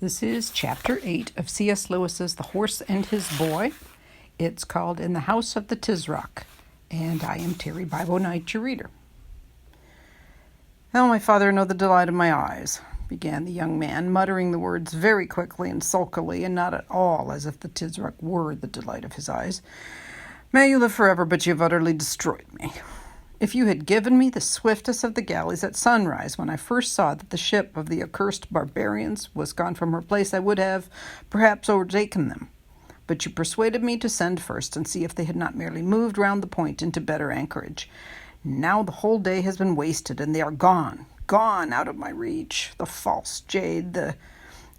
This is Chapter 8 of C.S. Lewis's The Horse and His Boy. It's called In the House of the Tisroc, and I am Terry Bible Knight, your reader. "Oh, my father, know the delight of my eyes," began the young man, muttering the words very quickly and sulkily, and not at all as if the Tisroc were the delight of his eyes. "May you live forever, but you have utterly destroyed me. If you had given me the swiftest of the galleys at sunrise when I first saw that the ship of the accursed barbarians was gone from her place, I would have perhaps overtaken them. But you persuaded me to send first and see if they had not merely moved round the point into better anchorage. Now the whole day has been wasted, and they are gone out of my reach. The false jade,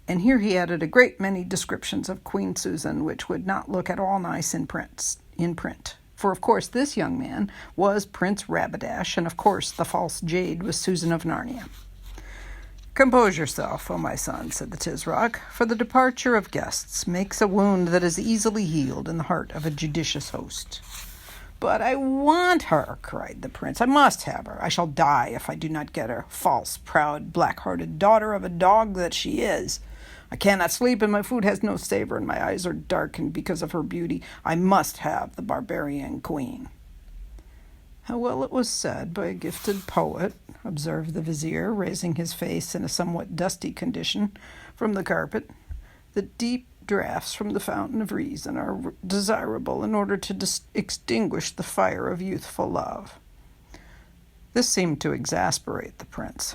And here he added a great many descriptions of Queen Susan, which would not look at all nice in print. For, of course, this young man was Prince Rabadash, and, of course, the false jade was Susan of Narnia. "Compose yourself, O my son," said the Tisroc, "for the departure of guests makes a wound that is easily healed in the heart of a judicious host." "But I want her," cried the prince. "I must have her. I shall die if I do not get her, false, proud, black-hearted daughter of a dog that she is. I cannot sleep, and my food has no savor, and my eyes are darkened because of her beauty. I must have the barbarian queen." "How well it was said by a gifted poet," observed the vizier, raising his face in a somewhat dusty condition from the carpet. "The deep draughts from the fountain of reason are desirable in order to extinguish the fire of youthful love." This seemed to exasperate the prince.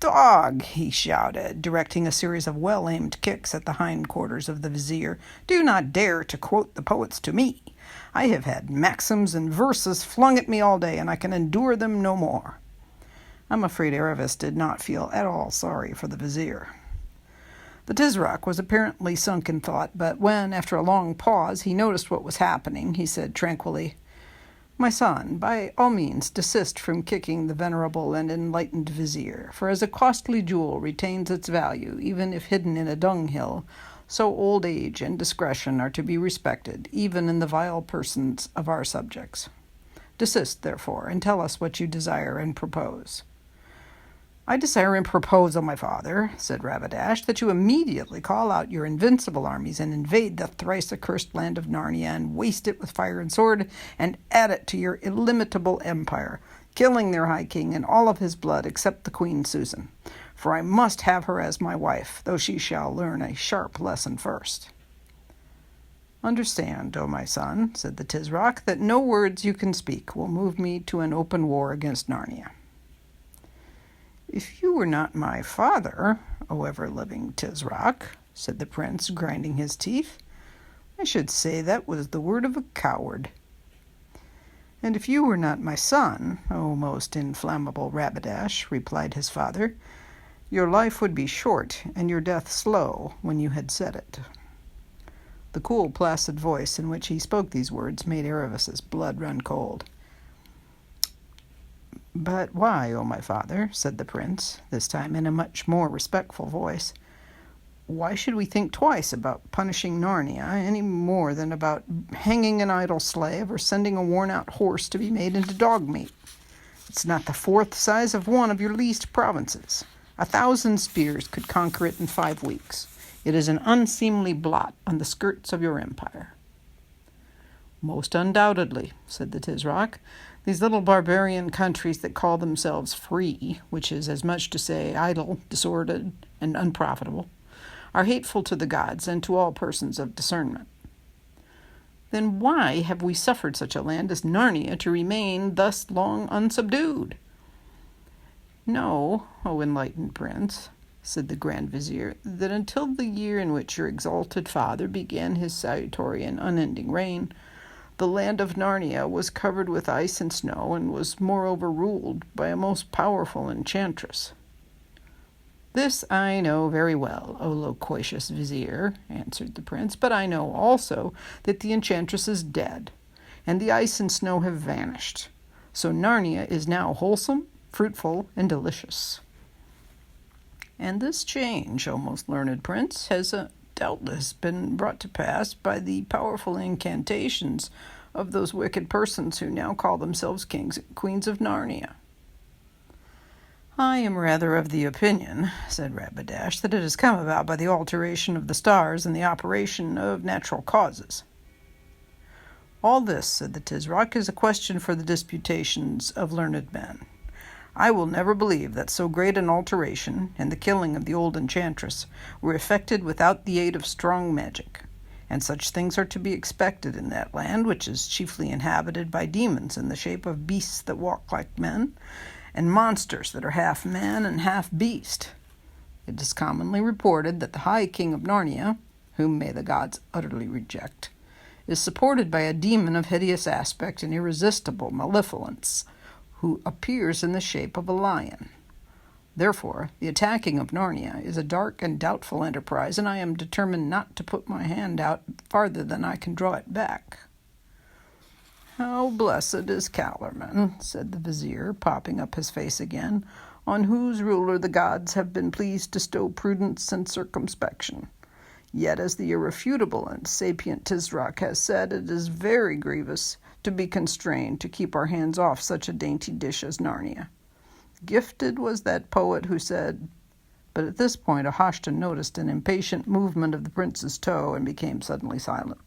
"Dog!" he shouted, directing a series of well-aimed kicks at the hindquarters of the vizier. "Do not dare to quote the poets to me. I have had maxims and verses flung at me all day, and I can endure them no more." I'm afraid Aravis did not feel at all sorry for the vizier. The Tisroc was apparently sunk in thought, but when, after a long pause, he noticed what was happening, he said tranquilly, "My son, by all means desist from kicking the venerable and enlightened vizier, for as a costly jewel retains its value, even if hidden in a dunghill, so old age and discretion are to be respected, even in the vile persons of our subjects. Desist, therefore, and tell us what you desire and propose." "I desire and propose, O my father," said Rabadash, "that you immediately call out your invincible armies and invade the thrice accursed land of Narnia and waste it with fire and sword, and add it to your illimitable empire, killing their high king and all of his blood except the Queen Susan. For I must have her as my wife, though she shall learn a sharp lesson first." "Understand, O my son," said the Tisroc, "that no words you can speak will move me to an open war against Narnia." "If you were not my father, O ever-living Tisroc," said the prince, grinding his teeth, "I should say that was the word of a coward." "And if you were not my son, O most inflammable Rabadash," replied his father, "your life would be short and your death slow when you had said it." The cool, placid voice in which he spoke these words made Aravis's blood run cold. "But why, O my father?" said the prince, this time in a much more respectful voice. "Why should we think twice about punishing Narnia any more than about hanging an idle slave or sending a worn-out horse to be made into dog meat? It's not the fourth size of one of your least provinces. 1,000 spears could conquer it in 5 weeks. It is an unseemly blot on the skirts of your empire." "Most undoubtedly," said the Tisroc. "These little barbarian countries that call themselves free, which is as much to say idle, disordered, and unprofitable, are hateful to the gods and to all persons of discernment." "Then why have we suffered such a land as Narnia to remain thus long unsubdued?" "Know, O enlightened prince," said the Grand Vizier, "that until the year in which your exalted father began his salutary and unending reign, the land of Narnia was covered with ice and snow, and was moreover ruled by a most powerful enchantress." "This I know very well, O loquacious vizier," answered the prince, "but I know also that the enchantress is dead, and the ice and snow have vanished. So Narnia is now wholesome, fruitful, and delicious." "And this change, O most learned prince, has doubtless been brought to pass by the powerful incantations of those wicked persons who now call themselves kings and queens of Narnia." I am rather of the opinion, said Rabadash, that it has come about by the alteration of the stars and the operation of natural causes. All this, said the Tisroc, is a question for the disputations of learned men. I will never believe that so great an alteration, and the killing of the old enchantress, were effected without the aid of strong magic. And such things are to be expected in that land, which is chiefly inhabited by demons in the shape of beasts that walk like men, and monsters that are half man and half beast. It is commonly reported that the High King of Narnia, whom may the gods utterly reject, is supported by a demon of hideous aspect and irresistible malevolence, who appears in the shape of a lion. Therefore, the attacking of Narnia is a dark and doubtful enterprise, and I am determined not to put my hand out farther than I can draw it back. How blessed is Calorman, said the vizier, popping up his face again, on whose ruler the gods have been pleased to stow prudence and circumspection. Yet, as the irrefutable and sapient Tisroc has said, it is very grievous to be constrained to keep our hands off such a dainty dish as Narnia. Gifted was that poet who said— But at this point Ahashta noticed an impatient movement of the prince's toe and became suddenly silent.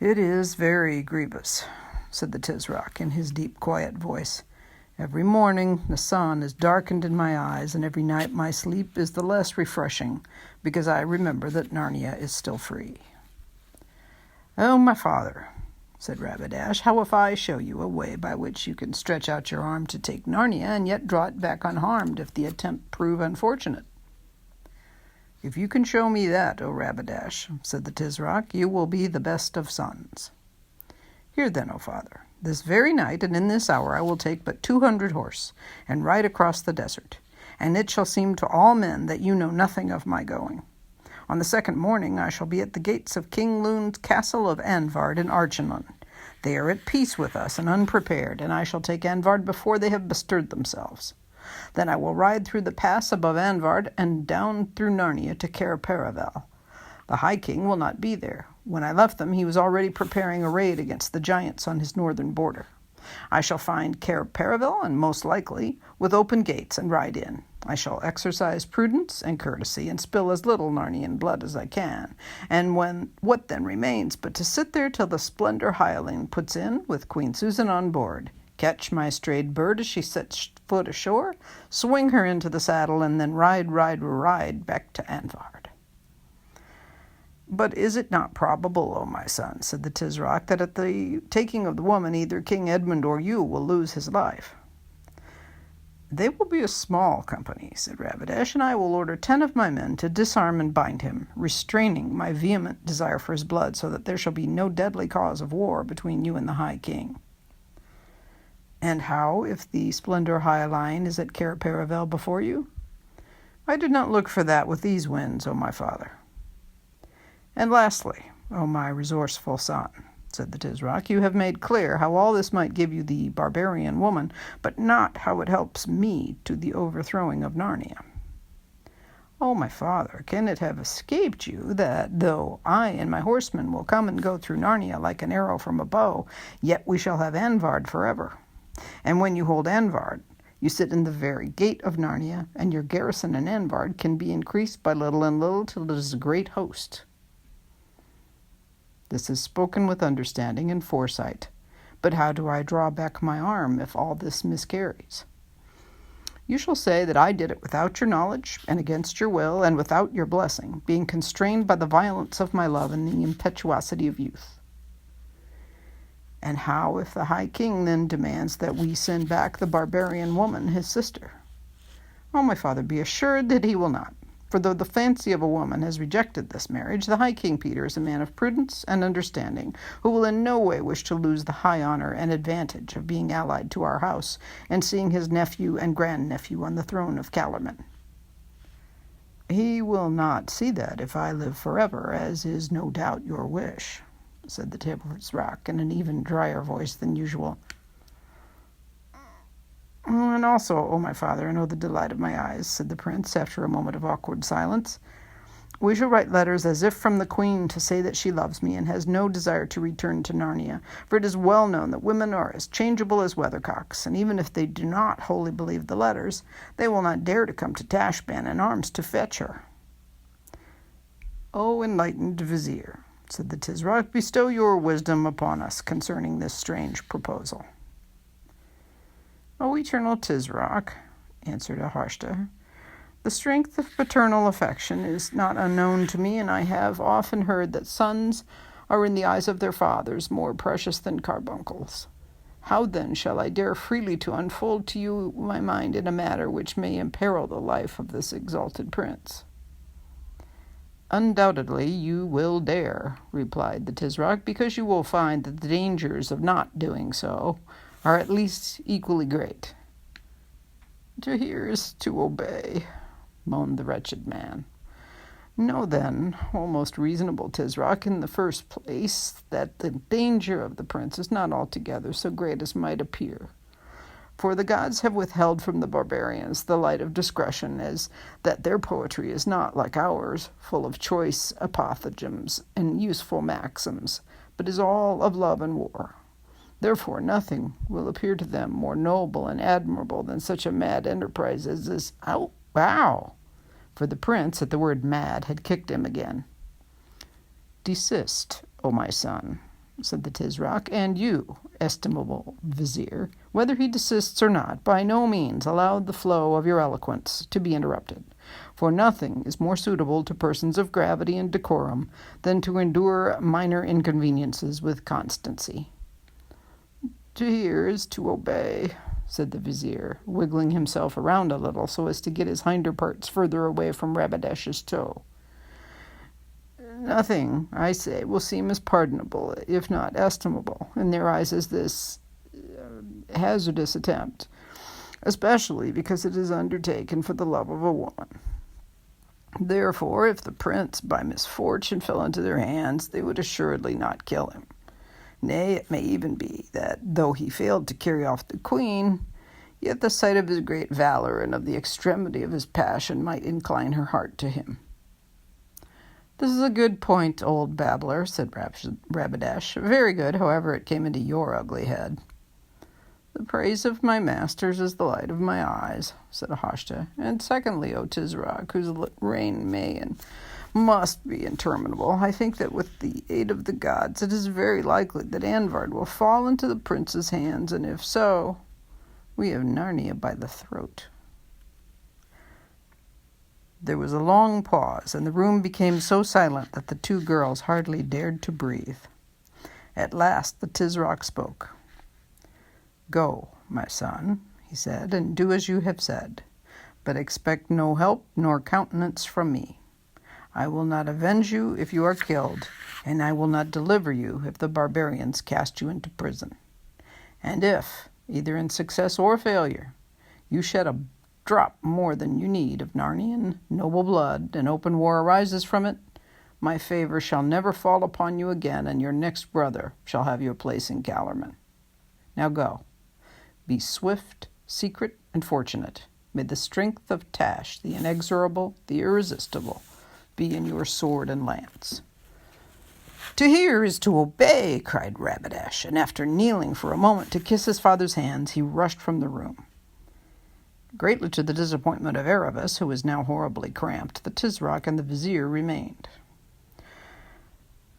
It is very grievous, said the Tisroc in his deep, quiet voice. Every morning the sun is darkened in my eyes, and every night my sleep is the less refreshing, because I remember that Narnia is still free. Oh, my father, said Rabadash, how if I show you a way by which you can stretch out your arm to take Narnia and yet draw it back unharmed if the attempt prove unfortunate? If you can show me that, O Rabadash, said the Tisroc, you will be the best of sons. Hear then, O father, this very night and in this hour I will take but 200 horse, and ride across the desert, and it shall seem to all men that you know nothing of my going. On the second morning I shall be at the gates of King Loon's castle of Anvard in Archenland. They are at peace with us and unprepared, and I shall take Anvard before they have bestirred themselves. Then I will ride through the pass above Anvard and down through Narnia to Cair Paravel. The High King will not be there. When I left them, he was already preparing a raid against the giants on his northern border. I shall find Cair Paravel, and most likely, with open gates, and ride in. I shall exercise prudence and courtesy, and spill as little Narnian blood as I can. And what then remains but to sit there till the Splendor Hyaline puts in, with Queen Susan on board, catch my strayed bird as she sets foot ashore, swing her into the saddle, and then ride back to Anvard. But is it not probable, O my son, said the Tisroc, that at the taking of the woman either King Edmund or you will lose his life? They will be a small company, said Rabadash, and I will order 10 of my men to disarm and bind him, restraining my vehement desire for his blood, so that there shall be no deadly cause of war between you and the High King. And how if the Splendor Hyaline is at Cair Paravel before you? I did not look for that with these winds, O my father. And lastly, O my resourceful son, said the Tisroc, you have made clear how all this might give you the barbarian woman, but not how it helps me to the overthrowing of Narnia. Oh, my father, can it have escaped you that, though I and my horsemen will come and go through Narnia like an arrow from a bow, yet we shall have Anvard forever? And when you hold Anvard, you sit in the very gate of Narnia, and your garrison in Anvard can be increased by little and little till it is a great host. This is spoken with understanding and foresight. But how do I draw back my arm if all this miscarries? You shall say that I did it without your knowledge, and against your will, and without your blessing, being constrained by the violence of my love and the impetuosity of youth. And how if the High King then demands that we send back the barbarian woman, his sister? Oh, my father, be assured that he will not. For though the fancy of a woman has rejected this marriage, the High King Peter is a man of prudence and understanding, who will in no way wish to lose the high honor and advantage of being allied to our house, and seeing his nephew and grandnephew on the throne of Calorman. He will not see that if I live forever, as is no doubt your wish, said the Tisroc in an even drier voice than usual. And also, O my father, I know the delight of my eyes, said the prince after a moment of awkward silence. We shall write letters as if from the queen to say that she loves me and has no desire to return to Narnia, for it is well known that women are as changeable as weathercocks, and even if they do not wholly believe the letters, they will not dare to come to Tashbaan in arms to fetch her." "O enlightened vizier," said the Tisroc, "bestow your wisdom upon us concerning this strange proposal." "O eternal Tisroc," answered Ahashta, "the strength of paternal affection is not unknown to me, and I have often heard that sons are in the eyes of their fathers more precious than carbuncles. How then shall I dare freely to unfold to you my mind in a matter which may imperil the life of this exalted prince?" "Undoubtedly you will dare," replied the Tisroc, "because you will find that the dangers of not doing so are at least equally great." "To hear is to obey," moaned the wretched man. "Know then, O most reasonable Tisroc, in the first place, that the danger of the prince is not altogether so great as might appear. For the gods have withheld from the barbarians the light of discretion, as that their poetry is not, like ours, full of choice apothegms and useful maxims, but is all of love and war. Therefore nothing will appear to them more noble and admirable than such a mad enterprise as this. Wow!" For the prince, at the word mad, had kicked him again. "Desist, O my son," said the Tisroc, "and you, estimable vizier, whether he desists or not, by no means allow the flow of your eloquence to be interrupted, for nothing is more suitable to persons of gravity and decorum than to endure minor inconveniences with constancy." "To hear is to obey," said the vizier, wiggling himself around a little so as to get his hinder parts further away from Rabadash's toe. "Nothing, I say, will seem as pardonable, if not estimable, in their eyes as this hazardous attempt, especially because it is undertaken for the love of a woman. Therefore, if the prince by misfortune fell into their hands, they would assuredly not kill him. Nay, it may even be that, though he failed to carry off the queen, yet the sight of his great valor and of the extremity of his passion might incline her heart to him." "This is a good point, old babbler," said Rabadash. "Very good, however it came into your ugly head." "The praise of my masters is the light of my eyes," said Ahashta. "And secondly, O Tisroc, whose reign may and must be interminable, I think that with the aid of the gods it is very likely that Anvard will fall into the prince's hands, and if so, we have Narnia by the throat." There was a long pause, and the room became so silent that the two girls hardly dared to breathe. At last the Tisroc spoke. "Go, my son," he said, "and do as you have said, but expect no help nor countenance from me. I will not avenge you if you are killed, and I will not deliver you if the barbarians cast you into prison. And if, either in success or failure, you shed a drop more than you need of Narnian noble blood, and open war arises from it, my favor shall never fall upon you again, and your next brother shall have your place in Calormen. Now go. Be swift, secret, and fortunate. May the strength of Tash, the inexorable, the irresistible, be in your sword and lance." "To hear is to obey," cried Rabadash, and after kneeling for a moment to kiss his father's hands, he rushed from the room. Greatly to the disappointment of Erebus, who was now horribly cramped, the Tisroc and the vizier remained.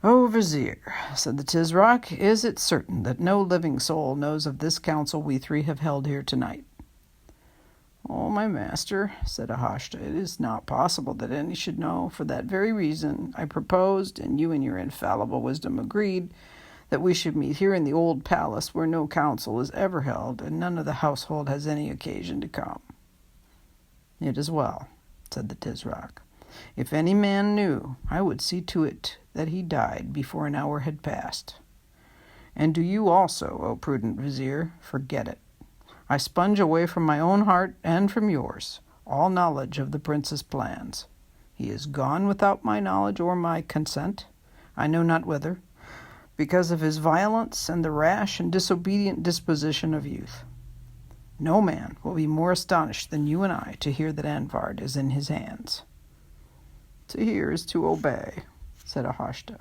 "O vizier," said the Tisroc, "is it certain that no living soul knows of this council we three have held here tonight?" "Oh, my master," said Ahashta, "it is not possible that any should know. For that very reason I proposed, and you in your infallible wisdom agreed, that we should meet here in the old palace where no council is ever held, and none of the household has any occasion to come." "It is well," said the Tisroc. "If any man knew, I would see to it that he died before an hour had passed. And do you also, O prudent vizier, forget it. I sponge away from my own heart and from yours all knowledge of the prince's plans. He is gone without my knowledge or my consent, I know not whither, because of his violence and the rash and disobedient disposition of youth. No man will be more astonished than you and I to hear that Anvard is in his hands." To hear is to obey, said Ahashta.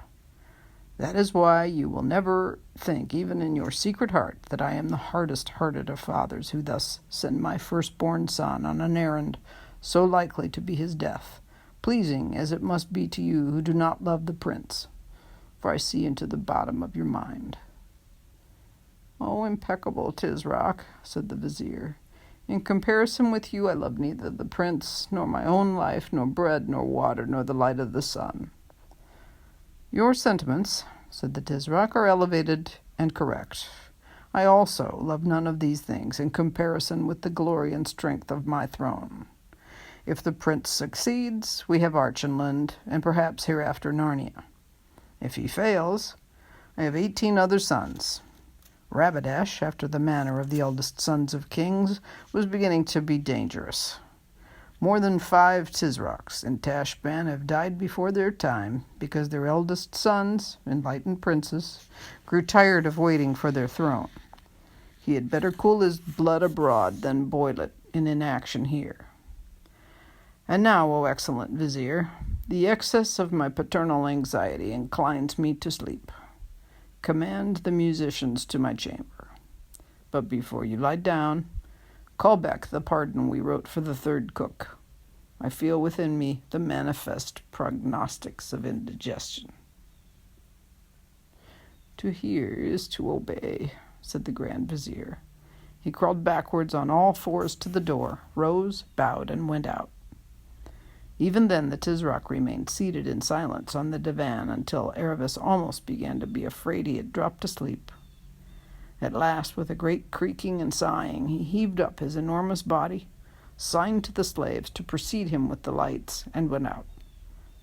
That is why you will never think, even in your secret heart, that I am the hardest-hearted of fathers who thus send my firstborn son on an errand so likely to be his death, pleasing as it must be to you who do not love the prince, for I see into the bottom of your mind. O impeccable Tisroc, said the vizier, in comparison with you I love neither the prince, nor my own life, nor bread, nor water, nor the light of the sun. Your sentiments, said the Tisroc, are elevated and correct. I also love none of these things in comparison with the glory and strength of my throne. If the prince succeeds, we have Archenland, and perhaps hereafter Narnia. If he fails, I have 18 other sons. Rabadash, after the manner of the eldest sons of kings, was beginning to be dangerous. More than 5 Tisrocs in Tashban have died before their time because their eldest sons, enlightened princes, grew tired of waiting for their throne. He had better cool his blood abroad than boil it in inaction here. And now, O excellent vizier, the excess of my paternal anxiety inclines me to sleep. Command the musicians to my chamber. But before you lie down, call back the pardon we wrote for the 3rd cook. I feel within me the manifest prognostics of indigestion. To hear is to obey, said the Grand Vizier. He crawled backwards on all 4s to the door, rose, bowed, and went out. Even then the Tisroc remained seated in silence on the divan until Aravis almost began to be afraid he had dropped asleep. At last, with a great creaking and sighing, he heaved up his enormous body, signed to the slaves to precede him with the lights, and went out.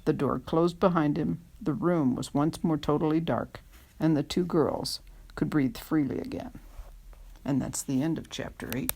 The door closed behind him, the room was once more totally dark, and the 2 girls could breathe freely again. And that's the end of Chapter 8.